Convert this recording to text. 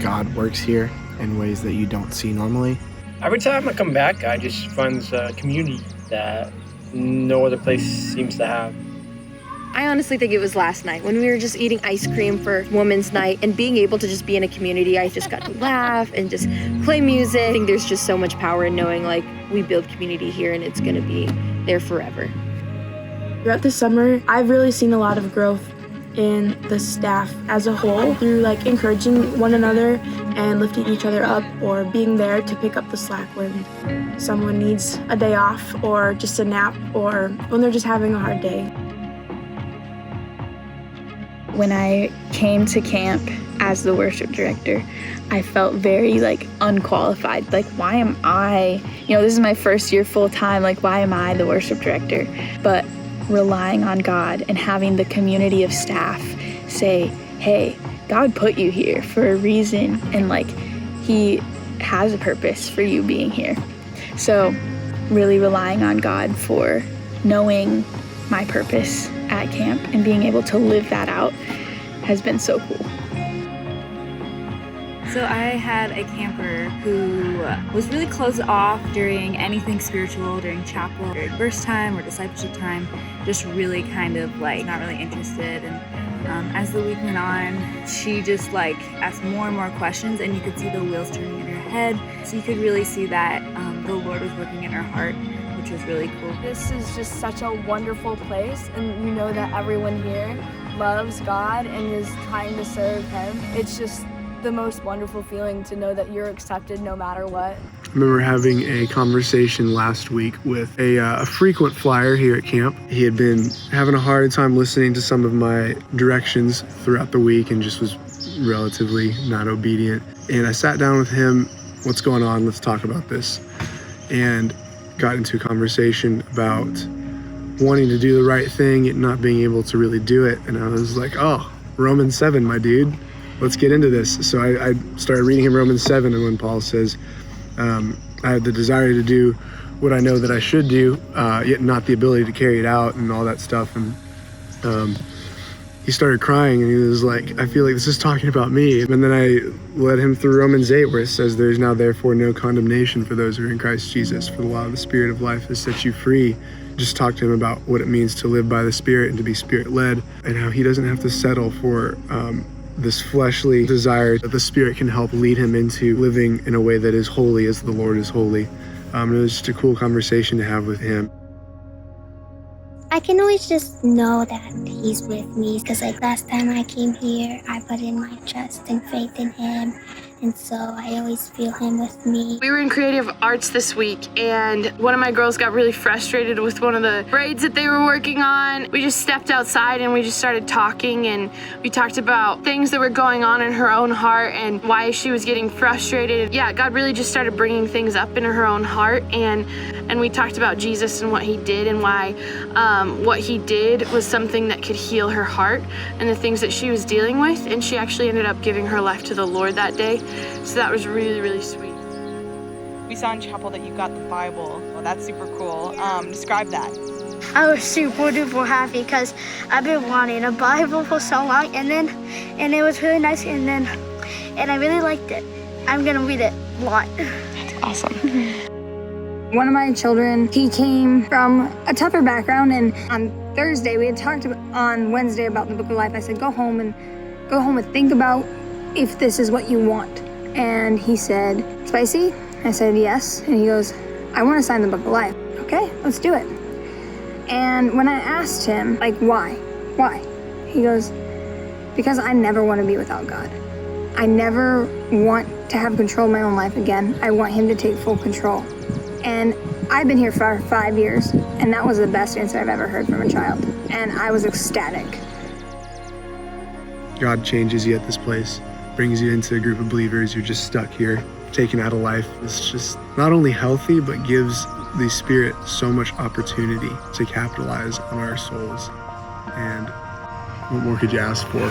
God works here in ways that you don't see normally. Every time I come back, I just find a community that no other place seems to have. I honestly think it was last night when we were just eating ice cream for Women's Night and being able to just be in a community. I just got to laugh and just play music. I think there's just so much power in knowing like we build community here and it's gonna be there forever. Throughout the summer, I've really seen a lot of growth in the staff as a whole through like encouraging one another and lifting each other up or being there to pick up the slack when someone needs a day off or just a nap or when they're just having a hard day. When I came to camp as the worship director, I felt very unqualified. Why am I, this is my first year full time, why am I the worship director? But relying on God and having the community of staff say, hey, God put you here for a reason and he has a purpose for you being here. So really relying on God for knowing my purpose at camp and being able to live that out has been so cool. So I had a camper who was really closed off during anything spiritual, during chapel, during verse time or discipleship time, just really kind of not really interested. And as the week went on, she just asked more and more questions and you could see the wheels turning in her head. So you could really see that the Lord was working in her heart, which was really cool. This is just such a wonderful place, and you know that everyone here loves God and is trying to serve Him. It's just the most wonderful feeling to know that you're accepted no matter what. I remember having a conversation last week with a frequent flyer here at camp. He had been having a hard time listening to some of my directions throughout the week and just was relatively not obedient. And I sat down with him, what's going on? Let's talk about this. And got into a conversation about wanting to do the right thing and not being able to really do it. And I was like, oh, Romans 7, my dude, let's get into this. So I started reading him Romans 7, and when Paul says, I have the desire to do what I know that I should do, yet not the ability to carry it out and all that stuff. And he started crying and he was like, I feel like this is talking about me. And then I led him through Romans 8, where it says, there's now therefore no condemnation for those who are in Christ Jesus, for the law of the Spirit of life has set you free. Just talk to him about what it means to live by the Spirit and to be Spirit-led, and how he doesn't have to settle for this fleshly desire, that the Spirit can help lead him into living in a way that is holy as the Lord is holy. It was just a cool conversation to have with him. I can always just know that He's with me, because last time I came here, I put in my trust and faith in Him, and so I always feel Him with me. We were in creative arts this week, and one of my girls got really frustrated with one of the braids that they were working on. We just stepped outside and we just started talking, and we talked about things that were going on in her own heart and why she was getting frustrated. Yeah, God really just started bringing things up in her own heart, and we talked about Jesus and what He did and why what He did was something that could heal her heart and the things that she was dealing with, and she actually ended up giving her life to the Lord that day. So that was really, really sweet. We saw in chapel that you got the Bible. Well, that's super cool. Describe that. I was super duper happy because I've been wanting a Bible for so long, and it was really nice, and I really liked it. I'm gonna read it a lot. That's awesome. One of my children, he came from a tougher background, and on Thursday we had talked on Wednesday about the Book of Life. I said, go home and think about if this is what you want. And he said, spicy? I said, yes. And he goes, I want to sign the Book of Life. Okay, let's do it. And when I asked him, why? He goes, because I never want to be without God. I never want to have control of my own life again. I want Him to take full control. And I've been here for 5 years, and that was the best answer I've ever heard from a child. And I was ecstatic. God changes you at this place, brings you into a group of believers. You're just stuck here, taken out of life. It's just not only healthy, but gives the Spirit so much opportunity to capitalize on our souls. And what more could you ask for?